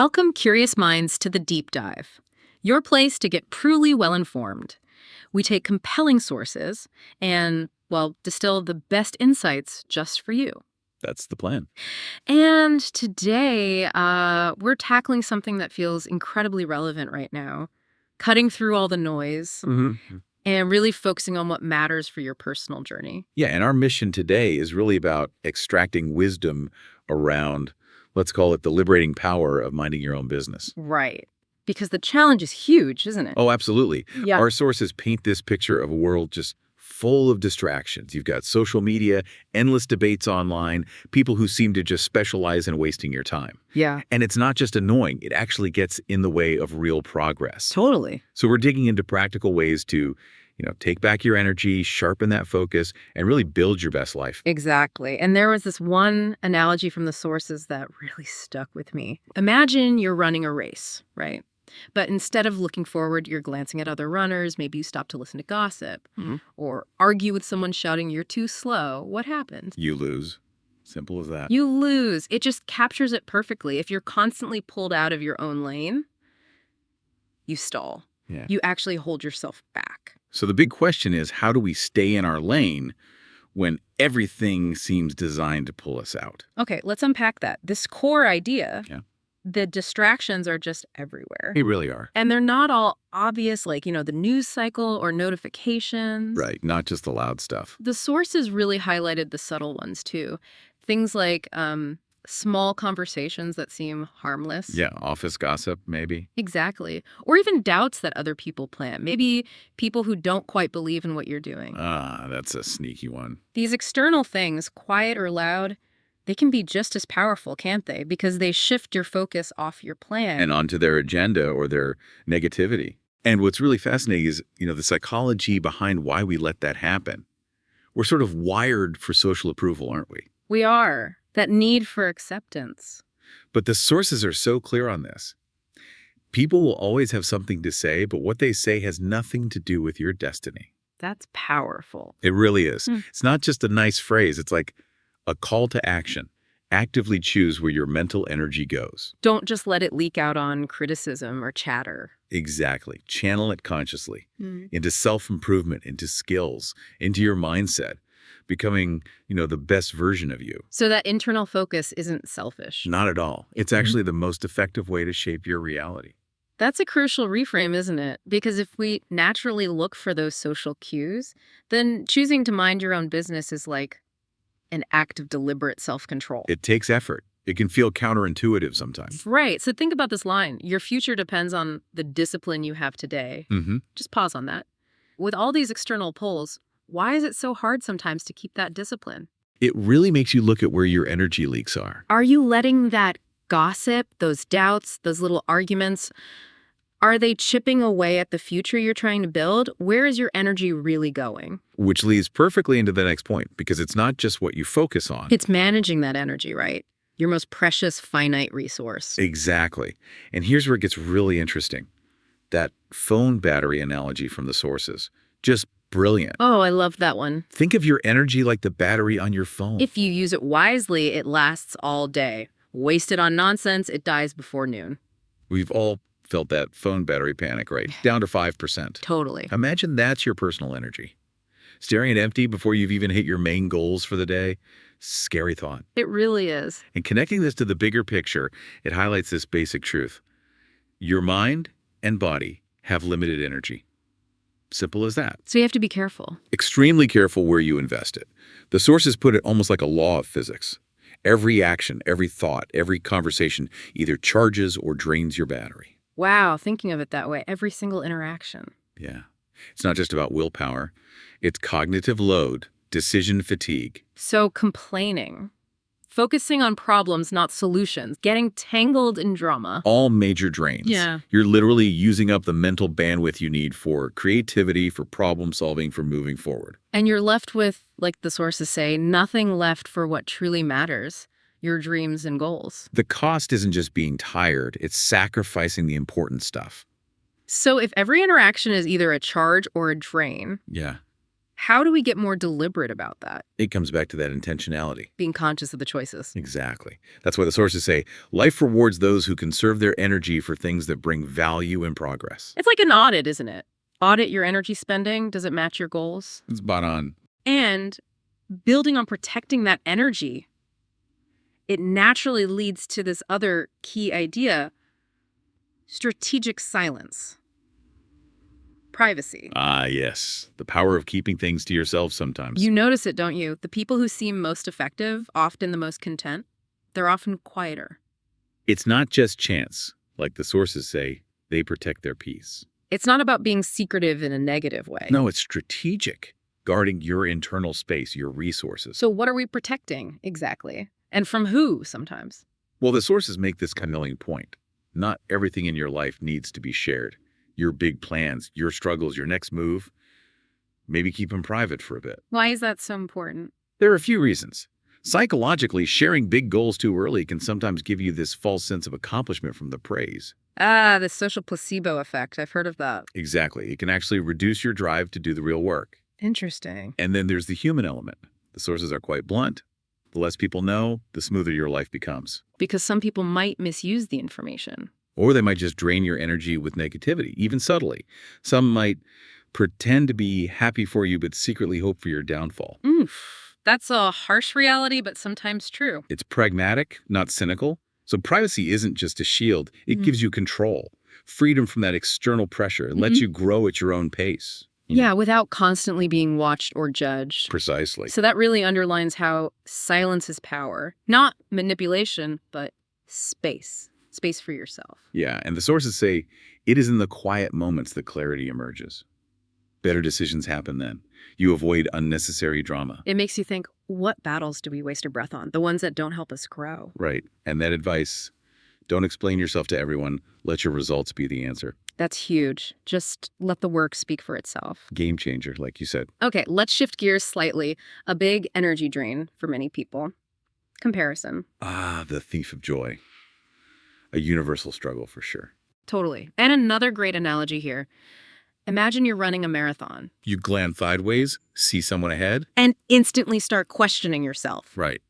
Welcome, curious minds, to the Deep Dive, your place to get truly well informed. We take compelling sources and, well, distill the best insights just for you. That's the plan. And today, we're tackling something that feels incredibly relevant right now, cutting through all the noise and really focusing on what matters for your personal journey. Yeah, and our mission today is really about extracting wisdom around, let's call it the liberating power of minding your own business. Right. Because the challenge is huge, isn't it? Oh, absolutely. Yeah. Our sources paint this picture of a world just full of distractions. You've got social media, endless debates online, people who seem to just specialize in wasting your time. Yeah. And it's not just annoying, it actually gets in the way of real progress. Totally. So we're digging into practical ways to, take back your energy, sharpen that focus, and really build your best life. Exactly. And there was this one analogy from the sources that really stuck with me. Imagine you're running a race, right? But instead of looking forward, you're glancing at other runners. Maybe you stop to listen to gossip or argue with someone shouting you're too slow. What happens? You lose. Simple as that. You lose. It just captures it perfectly. If you're constantly pulled out of your own lane, you stall. Yeah. You actually hold yourself back. So the big question is, how do we stay in our lane when everything seems designed to pull us out? Okay, let's unpack that. This core idea, Yeah. the distractions are just everywhere. They really are. And they're not all obvious, like, the news cycle or notifications. Right. Not just the loud stuff. The sources really highlighted the subtle ones, too. Things like small conversations that seem harmless. Yeah. Office gossip, maybe. Exactly. Or even doubts that other people plant. Maybe people who don't quite believe in what you're doing. That's a sneaky one. These external things, quiet or loud, they can be just as powerful, can't they? Because they shift your focus off your plan. And onto their agenda or their negativity. And what's really fascinating is, the psychology behind why we let that happen. We're sort of wired for social approval, aren't we? We are. That need for acceptance. But the sources are so clear on this. People will always have something to say, but what they say has nothing to do with your destiny. That's powerful. It really is. It's not just a nice phrase. It's like a call to action. Actively choose where your mental energy goes. Don't just let it leak out on criticism or chatter. Exactly. Channel it consciously into self-improvement, into skills, into your mindset, becoming, the best version of you. So that internal focus isn't selfish. Not at all. It's actually the most effective way to shape your reality. That's a crucial reframe, isn't it? Because if we naturally look for those social cues, then choosing to mind your own business is like an act of deliberate self-control. It takes effort. It can feel counterintuitive sometimes. Right. So think about this line. Your future depends on the discipline you have today. Just pause on that. With all these external pulls, why is it so hard sometimes to keep that discipline? It really makes you look at where your energy leaks are. Are you letting that gossip, those doubts, those little arguments, are they chipping away at the future you're trying to build? Where is your energy really going? Which leads perfectly into the next point, because it's not just what you focus on. It's managing that energy, right? Your most precious, finite resource. Exactly. And here's where it gets really interesting. That phone battery analogy from the sources. Just brilliant. Oh, I love that one. Think of your energy like the battery on your phone. If you use it wisely, it lasts all day. Waste it on nonsense, it dies before noon. We've all felt that phone battery panic, right? Down to 5%. Totally. Imagine that's your personal energy. Staring at empty before you've even hit your main goals for the day. Scary thought. It really is. And connecting this to the bigger picture, it highlights this basic truth. Your mind and body have limited energy. Simple as that. So you have to be careful. Extremely careful where you invest it. The sources put it almost like a law of physics. Every action, every thought, every conversation either charges or drains your battery. Wow, thinking of it that way, every single interaction. Yeah. It's not just about willpower. It's cognitive load, decision fatigue. So complaining, focusing on problems, not solutions, getting tangled in drama. All major drains. Yeah. You're literally using up the mental bandwidth you need for creativity, for problem solving, for moving forward. And you're left with, like the sources say, nothing left for what truly matters, your dreams and goals. The cost isn't just being tired, it's sacrificing the important stuff. So if every interaction is either a charge or a drain, Yeah. How do we get more deliberate about that, It comes back to that intentionality. being conscious of the choices? Exactly. That's why the sources say life rewards those who conserve their energy for things that bring value and progress. It's like an audit, isn't it? Audit your energy spending. Does it match your goals? It's spot on. And building on protecting that energy, it naturally leads to this other key idea: strategic silence, privacy. Ah, yes. The power of keeping things to yourself sometimes. You notice it, don't you? The people who seem most effective, often the most content, they're often quieter. It's not just chance. Like the sources say, they protect their peace. It's not about being secretive in a negative way. No, it's strategic. Guarding your internal space, your resources. So what are we protecting exactly? And from who sometimes? Well, the sources make this compelling point. Not everything in your life needs to be shared. Your big plans, your struggles, your next move, maybe keep them private for a bit. Why is that so important? There are a few reasons. Psychologically, sharing big goals too early can sometimes give you this false sense of accomplishment from the praise. Ah, the social placebo effect. I've heard of that. Exactly. It can actually reduce your drive to do the real work. Interesting. And then there's the human element. The sources are quite blunt. The less people know, the smoother your life becomes. Because some people might misuse the information. Or they might just drain your energy with negativity, even subtly. Some might pretend to be happy for you, but secretly hope for your downfall. Oof. That's a harsh reality, but sometimes true. It's pragmatic, not cynical. So privacy isn't just a shield. It gives you control, freedom from that external pressure. It lets you grow at your own pace. Yeah, without constantly being watched or judged. Precisely. So that really underlines how silence is power. Not manipulation, but space. Space for yourself. Yeah, and the sources say it is in the quiet moments that clarity emerges. Better decisions happen then. You avoid unnecessary drama. It makes you think, what battles do we waste our breath on? The ones that don't help us grow. Right. And that advice, don't explain yourself to everyone. Let your results be the answer. That's huge. Just let the work speak for itself. Game changer, like you said. Okay, let's shift gears slightly. A big energy drain for many people. Comparison. Ah, the thief of joy. A universal struggle for sure. Totally. And another great analogy here. Imagine you're running a marathon You glance sideways, see someone ahead. and instantly start questioning yourself. Right.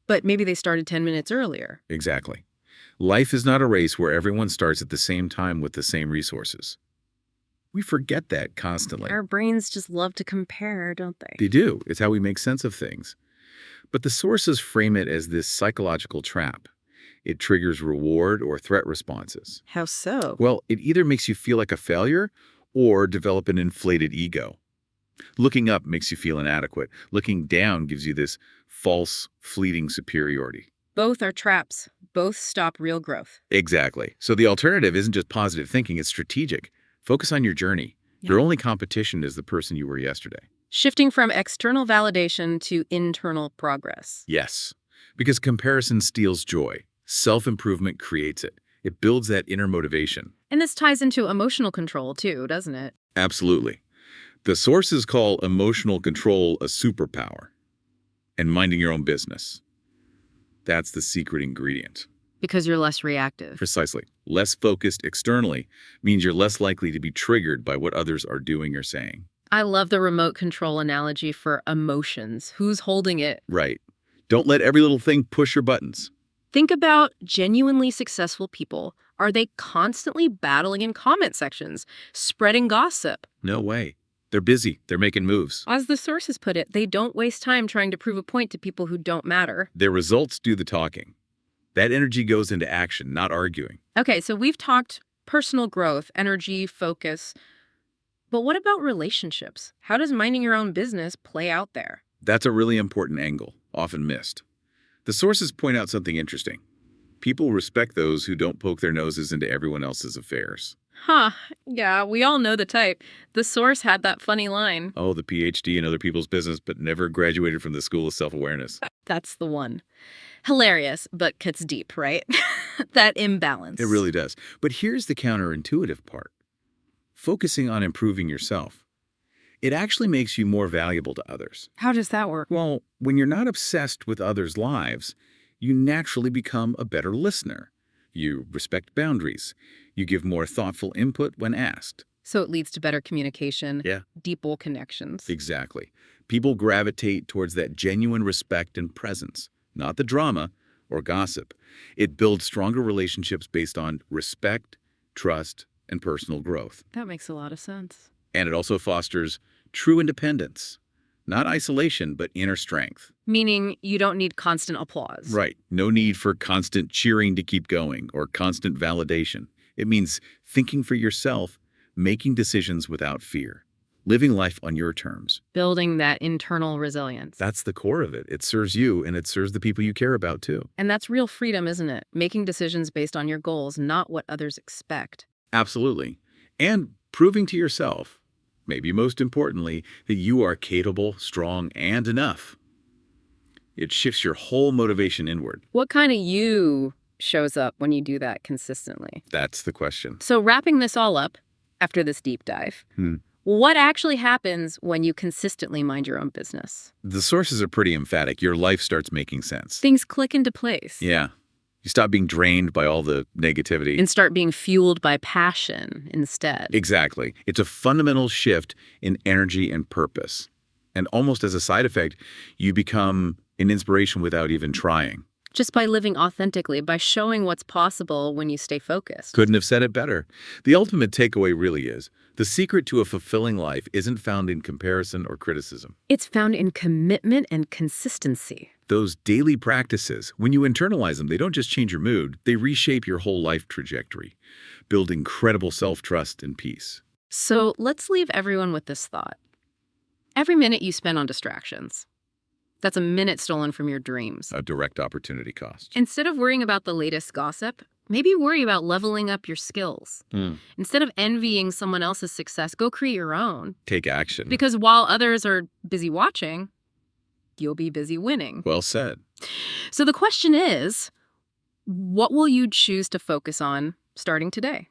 But maybe they started 10 minutes earlier. Exactly. Life is not a race where everyone starts at the same time with the same resources. We forget that constantly. Our brains just love to compare, don't they? They do. It's how we make sense of things. But the sources frame it as this psychological trap. It triggers reward or threat responses. How so? Well, it either makes you feel like a failure or develop an inflated ego. Looking up makes you feel inadequate. Looking down gives you this false, fleeting superiority. Both are traps. Both stop real growth. Exactly. So the alternative isn't just positive thinking, it's strategic. Focus on your journey. Yeah. Your only competition is the person you were yesterday. Shifting from external validation to internal progress. Yes, because comparison steals joy. Self-improvement creates it. It builds that inner motivation. And this ties into emotional control too, doesn't it? Absolutely. The sources call emotional control a superpower. And minding your own business. That's the secret ingredient. Because you're less reactive. Precisely. Less focused externally means you're less likely to be triggered by what others are doing or saying. I love the remote control analogy for emotions. Who's holding it? Right. Don't let every little thing push your buttons. Think about genuinely successful people. Are they constantly battling in comment sections, spreading gossip? No way. They're busy. They're making moves. As the sources put it, they don't waste time trying to prove a point to people who don't matter. Their results do the talking. That energy goes into action, not arguing. Okay, so we've talked personal growth, energy, focus. But what about relationships? How does minding your own business play out there? That's a really important angle, often missed. The sources point out something interesting. People respect those who don't poke their noses into everyone else's affairs. Huh, yeah, we all know the type. The source had that funny line. Oh, the PhD in other people's business, but never graduated from the School of Self-Awareness. That's the one. Hilarious, but cuts deep, right? That imbalance. It really does. But here's the counterintuitive part. Focusing on improving yourself. It actually makes you more valuable to others. How does that work? Well, when you're not obsessed with others' lives, you naturally become a better listener. You respect boundaries. You give more thoughtful input when asked. So it leads to better communication, Yeah. deeper connections. Exactly. People gravitate towards that genuine respect and presence, not the drama or gossip. It builds stronger relationships based on respect, trust, and personal growth. That makes a lot of sense. And it also fosters true independence, not isolation, but inner strength. Meaning you don't need constant applause. Right. No need for constant cheering to keep going or constant validation. It means thinking for yourself, making decisions without fear, living life on your terms. Building that internal resilience. That's the core of it. It serves you and it serves the people you care about too. And that's real freedom, isn't it? Making decisions based on your goals, not what others expect. Absolutely. And proving to yourself, maybe most importantly, that you are capable, strong, and enough. It shifts your whole motivation inward. What kind of you shows up when you do that consistently? That's the question. So wrapping this all up, after this deep dive, what actually happens when you consistently mind your own business? The sources are pretty emphatic. Your life starts making sense. Things click into place. Yeah. You stop being drained by all the negativity. And start being fueled by passion instead. Exactly. It's a fundamental shift in energy and purpose. And almost as a side effect, you become an inspiration without even trying. Just by living authentically, by showing what's possible when you stay focused. Couldn't have said it better. The ultimate takeaway really is, the secret to a fulfilling life isn't found in comparison or criticism. It's found in commitment and consistency. Those daily practices, when you internalize them, they don't just change your mood, they reshape your whole life trajectory, build incredible self-trust and peace. So let's leave everyone with this thought. Every minute you spend on distractions, that's a minute stolen from your dreams. A direct opportunity cost. Instead of worrying about the latest gossip, maybe worry about leveling up your skills. Instead of envying someone else's success, go create your own. Take action. Because while others are busy watching, you'll be busy winning. Well said. So the question is, what will you choose to focus on starting today?